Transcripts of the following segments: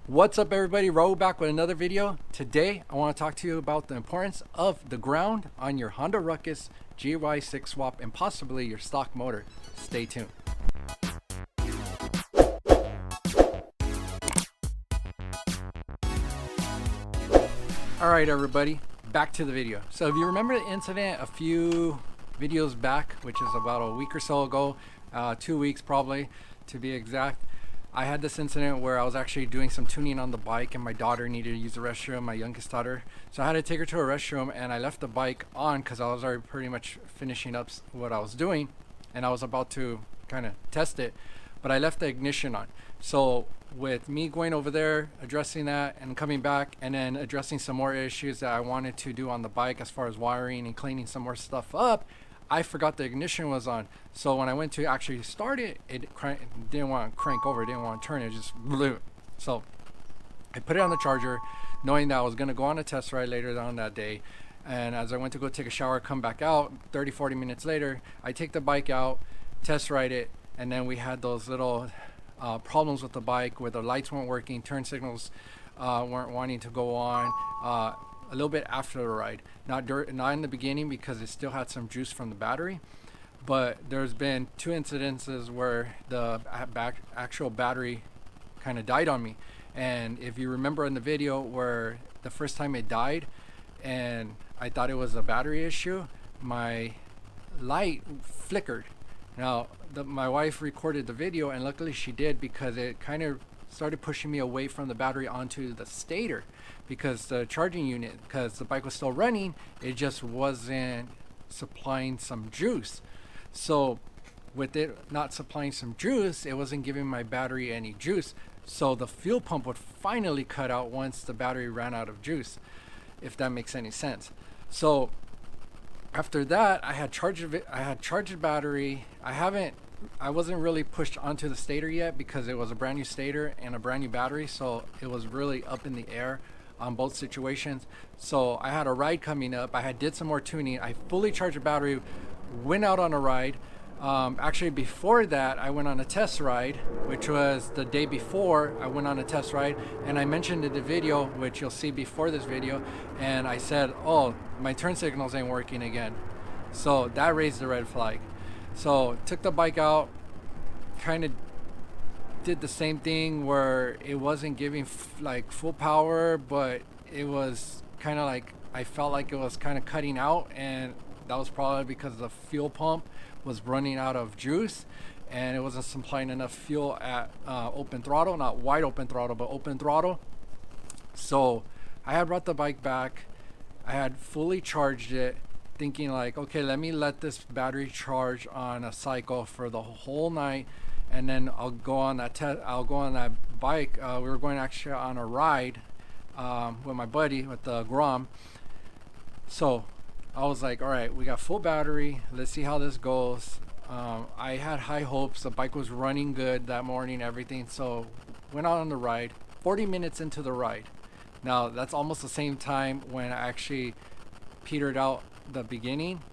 What's up, everybody? Raul back with another video. Today I want to talk to you about the importance of the ground on your Honda Ruckus GY6 swap and possibly your stock motor. Stay tuned. Alright everybody, back to the video. So if you remember the incident a few videos back, which is about a week or so ago, 2 weeks probably to be exact, I had this incident where I was actually doing some tuning on the bike and my daughter needed to use the restroom, my youngest daughter. So I had to take her to a restroom and I left the bike on because I was already pretty much finishing up what I was doing and I was about to kind of test it, but I left the ignition on. So with me going over there, addressing that and coming back and then addressing some more issues that I wanted to do on the bike as far as wiring and cleaning some more stuff up, I forgot the ignition was on. So when I went to actually start it, it didn't want to crank over, it didn't want to turn, it just blew. So I put it on the charger, knowing that I was going to go on a test ride later on that day. And as I went to go take a shower, come back out, 30-40 minutes later, I take the bike out, test ride it, and then we had those little problems with the bike where the lights weren't working, turn signals weren't wanting to go on. A little bit after the ride, not in the beginning because it still had some juice from the battery, but there's been two incidences where the actual battery kind of died on me. And if you remember in the video where the first time it died and I thought it was a battery issue, my light flickered. Now my wife recorded the video and luckily she did, because it kind of started pushing me away from the battery onto the stator, because the charging unit, because the bike was still running, it just wasn't supplying some juice. So with it not supplying some juice, it wasn't giving my battery any juice. So the fuel pump would finally cut out once the battery ran out of juice, if that makes any sense. So after that, I had charged the battery. I wasn't really pushed onto the stator yet because it was a brand new stator and a brand new battery, so it was really up in the air on both situations. So I had a ride coming up. I did some more tuning. I fully charged the battery, went out on a ride. Actually before that, I went on a test ride, which was the day before I went on a test ride, and I mentioned in the video, which you'll see before this video, and I said, oh, my turn signals ain't working again. So that raised the red flag. So took the bike out, kind of did the same thing where it wasn't giving like full power, but it was kind of like, I felt like it was kind of cutting out, and that was probably because the fuel pump was running out of juice and it wasn't supplying enough fuel at open throttle, not wide open throttle, but open throttle. So I had brought the bike back, I had fully charged it, thinking like, okay, let me let this battery charge on a cycle for the whole night, and then I'll go on that bike. We were going actually on a ride with my buddy with the Grom. So I was like, all right, we got full battery, let's see how this goes. I had high hopes. The bike was running good that morning, everything. So went out on the ride. 40 minutes into the ride, now that's almost the same time when I actually petered out the beginning,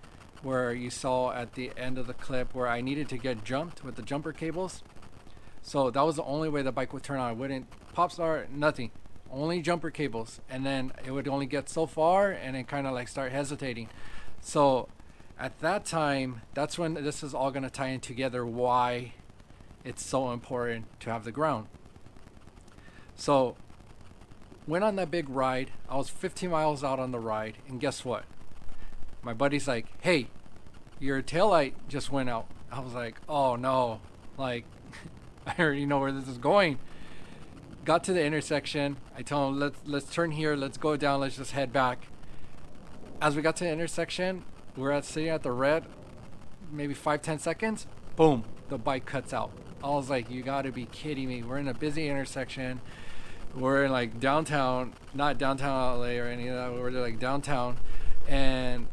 where you saw at the end of the clip where I needed to get jumped with the jumper cables. So that was the only way the bike would turn on. I wouldn't pop start, nothing, only jumper cables, and then it would only get so far and then kind of like start hesitating. So at that time, that's when this is all going to tie in together, why it's so important to have the ground. So went on that big ride. I was 15 miles out on the ride, and guess what? My buddy's like, hey, your taillight just went out. I was like, oh no, like I already know where this is going. Got to the intersection. I told him, let's turn here, let's go down, let's just head back. As we got to the intersection, we're sitting at the red, maybe 5-10 seconds, boom, the bike cuts out. I was like, you gotta be kidding me. We're in a busy intersection. We're in like downtown, not downtown LA or any of that, we're like downtown, and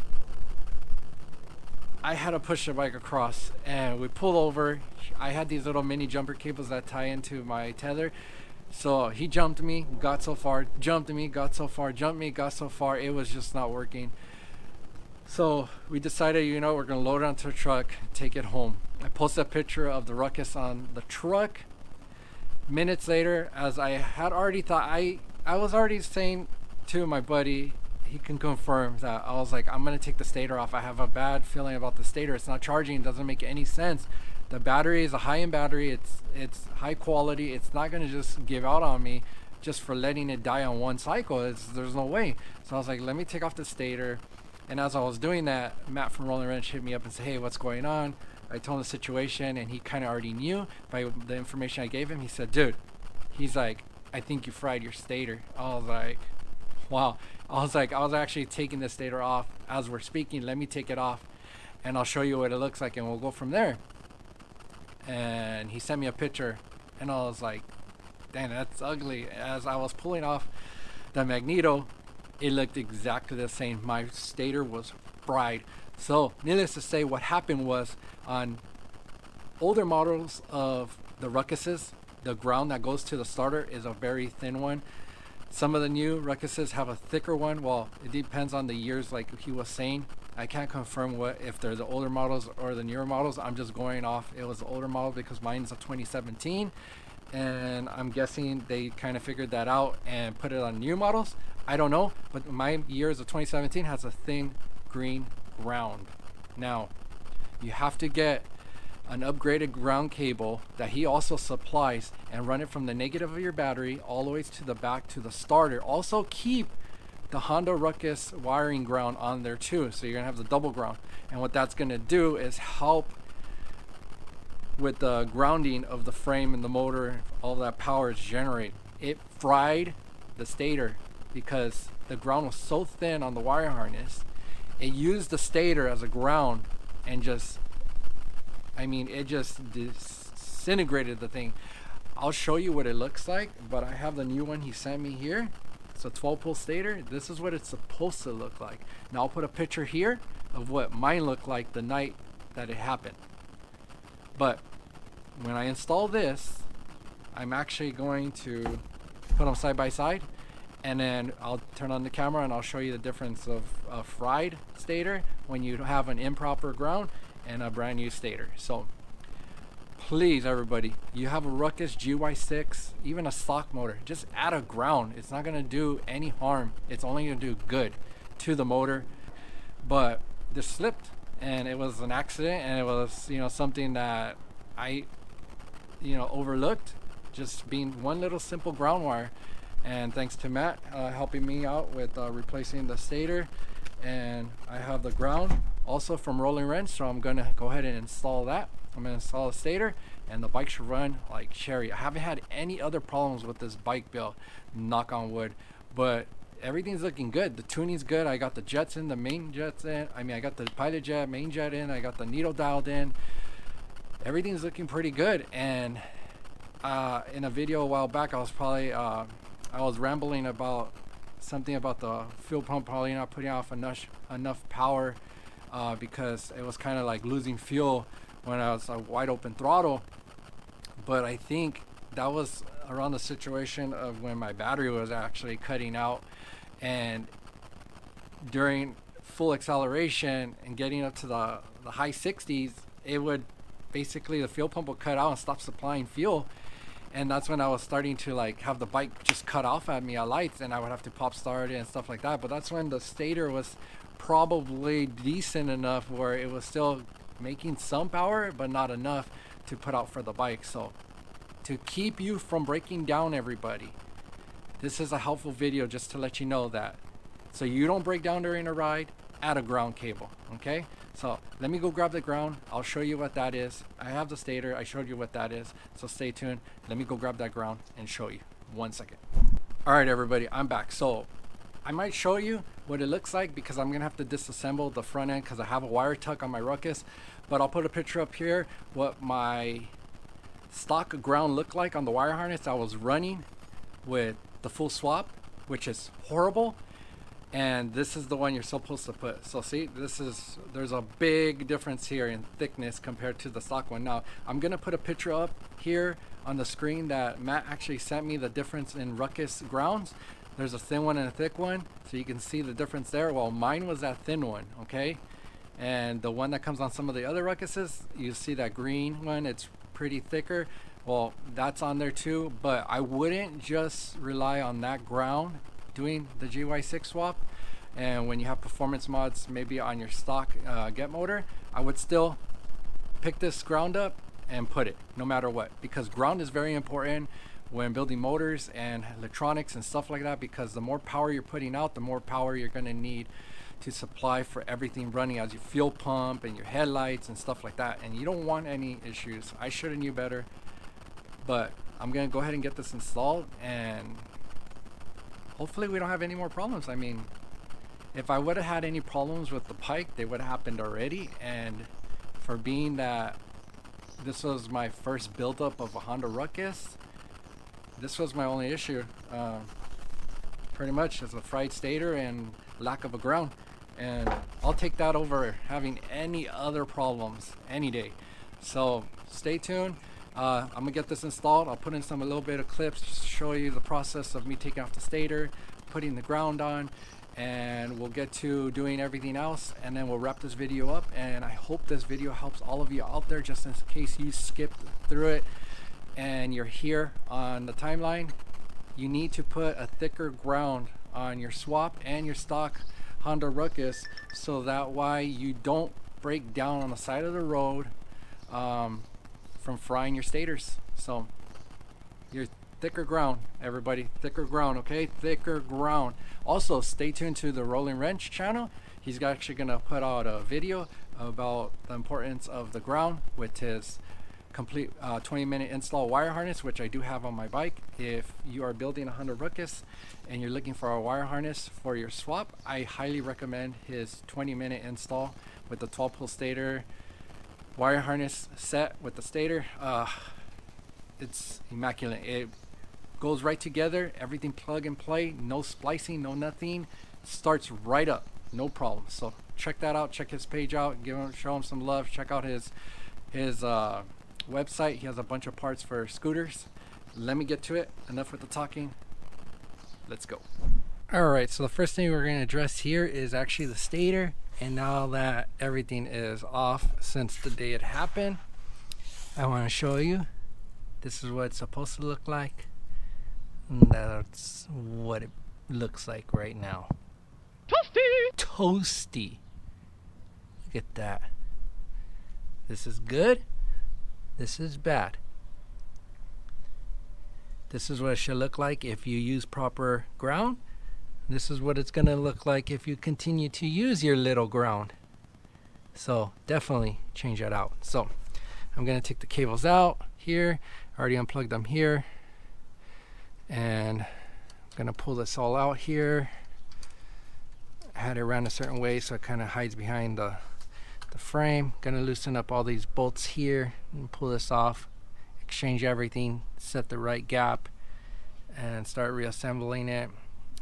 I had to push the bike across, and we pulled over. I had these little mini jumper cables that tie into my tether. So he jumped me, got so far, jumped me, got so far, jumped me, got so far. It was just not working. So we decided, you know, we're gonna load it onto a truck, take it home. I posted a picture of the ruckus on the truck. Minutes later, as I had already thought, I was already saying to my buddy, he can confirm that I was like, I'm gonna take the stator off. I have a bad feeling about the stator. It's not charging. It doesn't make any sense. The battery is a high-end battery. It's high quality. It's not gonna just give out on me just for letting it die on one cycle. There's no way. So I was like, let me take off the stator. And as I was doing that, Matt from Rolling Wrench hit me up and said, hey, what's going on? I told him the situation, and he kind of already knew by the information I gave him. He said, dude, he's like, I think you fried your stator. I was like, wow. I was actually taking the stator off as we're speaking. Let me take it off and I'll show you what it looks like and we'll go from there. And he sent me a picture and I was like, damn, that's ugly. As I was pulling off the magneto, it looked exactly the same. My stator was fried. So needless to say, what happened was on older models of the ruckuses, the ground that goes to the starter is a very thin one. Some of the new ruckuses have a thicker one. Well, it depends on the years, like he was saying. I can't confirm if they're the older models or the newer models. I'm just going off it was the older model because mine's a 2017, and I'm guessing they kind of figured that out and put it on new models. I don't know, but my years of 2017 has a thin green ground. Now, you have to get an upgraded ground cable that he also supplies and run it from the negative of your battery all the way to the back to the starter. Also keep the Honda Ruckus wiring ground on there too, so you're gonna have the double ground. And what that's gonna do is help with the grounding of the frame and the motor. All that power is generated. It fried the stator because the ground was so thin on the wire harness. It used the stator as a ground and just, I mean, it just disintegrated the thing. I'll show you what it looks like, but I have the new one he sent me here. It's a 12-pole stator. This is what it's supposed to look like. Now I'll put a picture here of what mine looked like the night that it happened. But when I install this, I'm actually going to put them side by side, and then I'll turn on the camera and I'll show you the difference of a fried stator when you have an improper ground and a brand new stator. So please, everybody, you have a Ruckus GY6, even a stock motor, just add a ground. It's not gonna do any harm. It's only gonna do good to the motor. But this slipped and it was an accident, and it was, you know, something that I, you know, overlooked, just being one little simple ground wire. And thanks to Matt helping me out with replacing the stator, and I have the ground also from Rolling Wrench, so I'm gonna go ahead and install that. I'm gonna install a stator and the bike should run like cherry. I haven't had any other problems with this bike build, knock on wood, but everything's looking good. The tuning's good. I got the jets in, the main jets in. I mean, I got the pilot jet, main jet in. I got the needle dialed in. Everything's looking pretty good. And in a video a while back, I was rambling about something about the fuel pump probably not putting off enough power because it was kind of like losing fuel when I was wide open throttle. But I think that was around the situation of when my battery was actually cutting out, and during full acceleration and getting up to the high 60s, it would basically, the fuel pump would cut out and stop supplying fuel. And that's when I was starting to like have the bike just cut off at me at lights, and I would have to pop start it and stuff like that. But that's when the stator was probably decent enough where it was still making some power, but not enough to put out for the bike. So to keep you from breaking down, everybody, this is a helpful video just to let you know that, so you don't break down during a ride, add a ground cable. Okay, so let me go grab the ground. I'll show you what that is. I have the stator. I showed you what that is, so stay tuned. Let me go grab that ground and show you. 1 second. All right, everybody, I'm back. So I might show you what it looks like because I'm gonna have to disassemble the front end because I have a wire tuck on my Ruckus, but I'll put a picture up here what my stock ground looked like on the wire harness I was running with the full swap, which is horrible. And this is the one you're supposed to put. So see, there's a big difference here in thickness compared to the stock one. Now I'm gonna put a picture up here on the screen that Matt actually sent me, the difference in Ruckus grounds. There's a thin one and a thick one, so you can see the difference there. Well, mine was that thin one, okay? And the one that comes on some of the other Ruckuses, you see that green one, it's pretty thicker. well, that's on there too, but I wouldn't just rely on that ground doing the GY6 swap. And when you have performance mods maybe on your stock get motor, I would still pick this ground up and put it no matter what, because ground is very important when building motors and electronics and stuff like that, because the more power you're putting out, the more power you're going to need to supply for everything running as your fuel pump and your headlights and stuff like that. And you don't want any issues. I should have knew better, but I'm gonna go ahead and get this installed, and hopefully we don't have any more problems. I mean, if I would have had any problems with the Pike, they would have happened already. And for being that this was my first buildup of a Honda Ruckus, this was my only issue. Pretty much as a fried stator and lack of a ground. And I'll take that over having any other problems any day. So stay tuned. I'm gonna get this installed. I'll put in a little bit of clips to show you the process of me taking off the stator, putting the ground on, and we'll get to doing everything else, and then we'll wrap this video up. And I hope this video helps all of you out there, just in case you skipped through it and you're here on the timeline. You need to put a thicker ground on your swap and your stock Honda Ruckus, so that way you don't break down on the side of the road from frying your stators. So your thicker ground, everybody, thicker ground, okay? Thicker ground. Also, stay tuned to the Rolling Wrench channel. He's actually gonna put out a video about the importance of the ground with his complete 20-minute install wire harness, which I do have on my bike. If you are building a Honda Ruckus and you're looking for a wire harness for your swap, I highly recommend his 20-minute install with the 12-pull stator wire harness set with the stator. It's immaculate. It goes right together, everything plug and play, no splicing, no nothing, starts right up, no problem. So check that out, check his page out, show him some love, check out his website. He has a bunch of parts for scooters. Let me get to it. Enough with the talking. Let's go. Alright, so the first thing we're going to address here is actually the stator. And now that everything is off since the day it happened, I want to show you. This is what it's supposed to look like. And that's what it looks like right now. Toasty! Toasty. Look at that. This is good. This is bad. This is what it should look like if you use proper ground. This is what it's going to look like if you continue to use your little ground. So definitely change that out. So I'm going to take the cables out here. I already unplugged them here. And I'm going to pull this all out here. I had it around a certain way so it kind of hides behind the frame. Gonna loosen up all these bolts here and pull this off, exchange everything, set the right gap, and start reassembling it.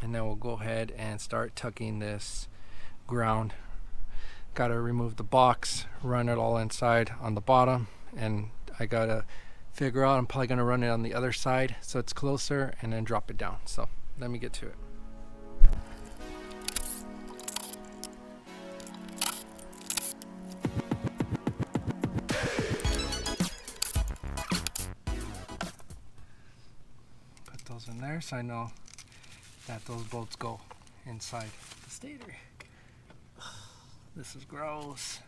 And then we'll go ahead and start tucking this ground. Gotta remove the box, run it all inside on the bottom, and I gotta figure out, I'm probably gonna run it on the other side so it's closer, and then drop it down. So let me get to it. In there so I know that those bolts go inside the stator. This is gross.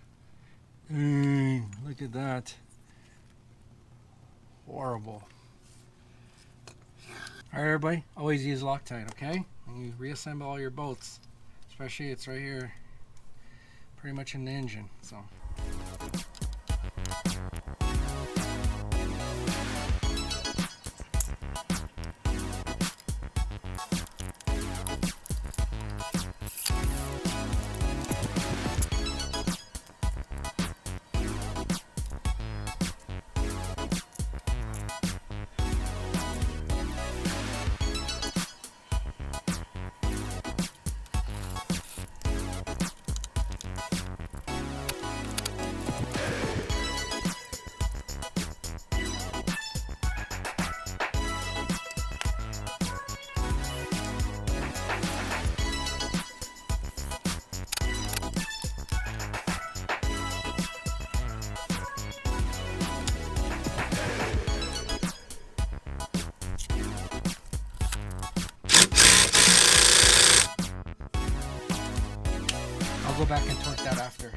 Look at that. Horrible. Alright everybody, always use Loctite, okay? When you reassemble all your bolts, especially it's right here pretty much in the engine. So go back and torque that after.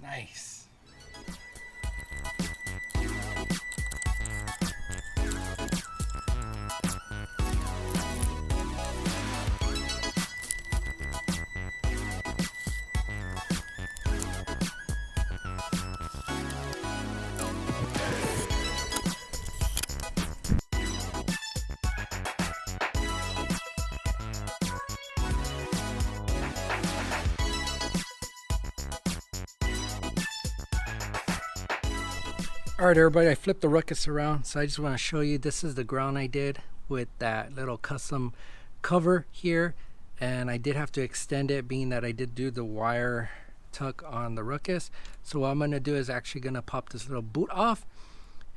Nice. Alright everybody, I flipped the ruckus around, so I just want to show you this is the ground I did with that little custom cover here, and I did have to extend it being that I did do the wire tuck on the ruckus. So what I'm going to do is actually going to pop this little boot off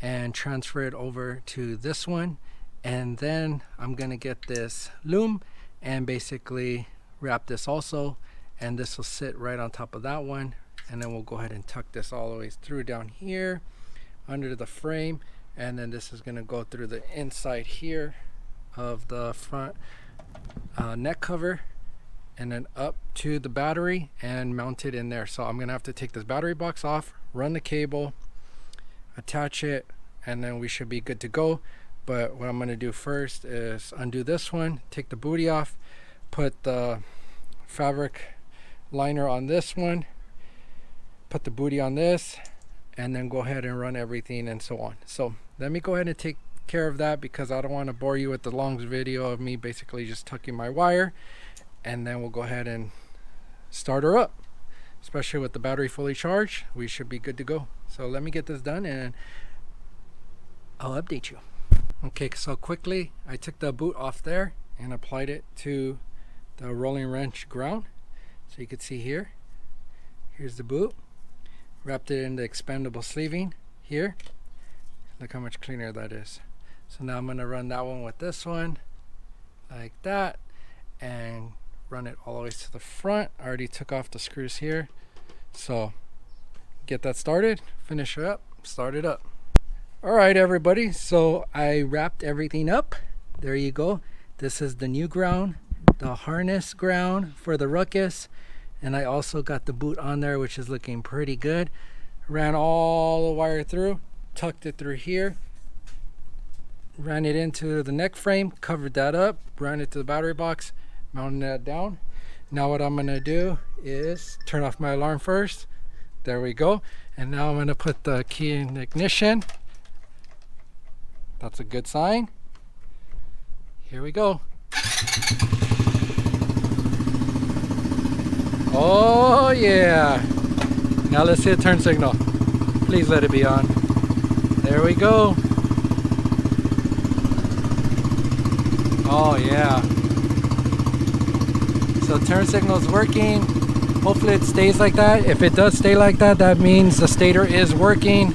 and transfer it over to this one, and then I'm going to get this loom and basically wrap this also, and this will sit right on top of that one, and then we'll go ahead and tuck this all the way through down here under the frame, and then this is going to go through the inside here of the front neck cover and then up to the battery and mount it in there. So I'm gonna have to take this battery box off, run the cable, attach it, and then we should be good to go. But what I'm gonna do first is undo this one, take the booty off, put the fabric liner on this one, put the booty on this, and then go ahead and run everything and so on. So let me go ahead and take care of that because I don't want to bore you with the long video of me basically just tucking my wire, and then we'll go ahead and start her up. Especially with the battery fully charged, we should be good to go. So let me get this done and I'll update you. Okay, so quickly I took the boot off there and applied it to the rolling wrench ground. So you can see here, here's the boot. Wrapped it in the expandable sleeving here. Look how much cleaner that is. So now I'm going to run that one with this one like that and run it all the way to the front. I already took off the screws here. So get that started, finish it up, start it up. Alright everybody, so I wrapped everything up. There you go. This is the new ground, the harness ground for the ruckus. And I also got the boot on there, which is looking pretty good. Ran all the wire through, tucked it through here, ran it into the neck frame, covered that up, ran it to the battery box, mounted that down. Now what I'm gonna do is turn off my alarm first. There we go. And now I'm gonna put the key in the ignition. That's a good sign. Here we go. Oh yeah. Now let's hit turn signal. Please let it be on. There we go. Oh yeah. So turn signal is working. Hopefully it stays like that. If it does stay like that, that means the stator is working.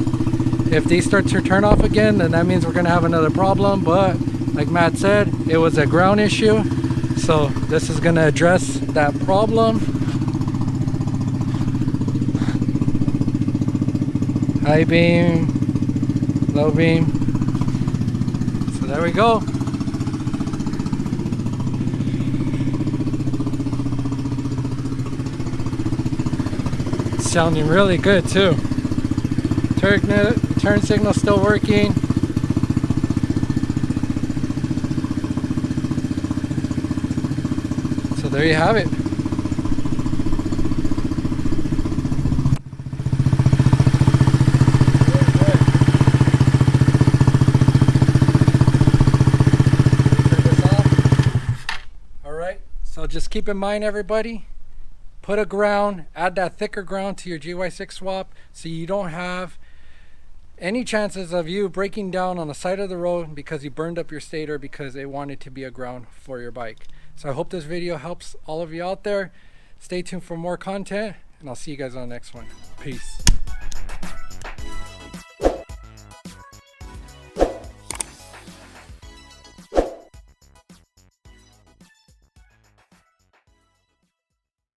If these start to turn off again, then that means we're gonna have another problem. But like Matt said, it was a ground issue. So this is gonna address that problem. High beam, low beam. So there we go. Sounding really good too. Turn signal still working. So there you have it. So just keep in mind everybody, put a ground, add that thicker ground to your GY6 swap so you don't have any chances of you breaking down on the side of the road because you burned up your stator because it wanted to be a ground for your bike. So I hope this video helps all of you out there. Stay tuned for more content and I'll see you guys on the next one. Peace.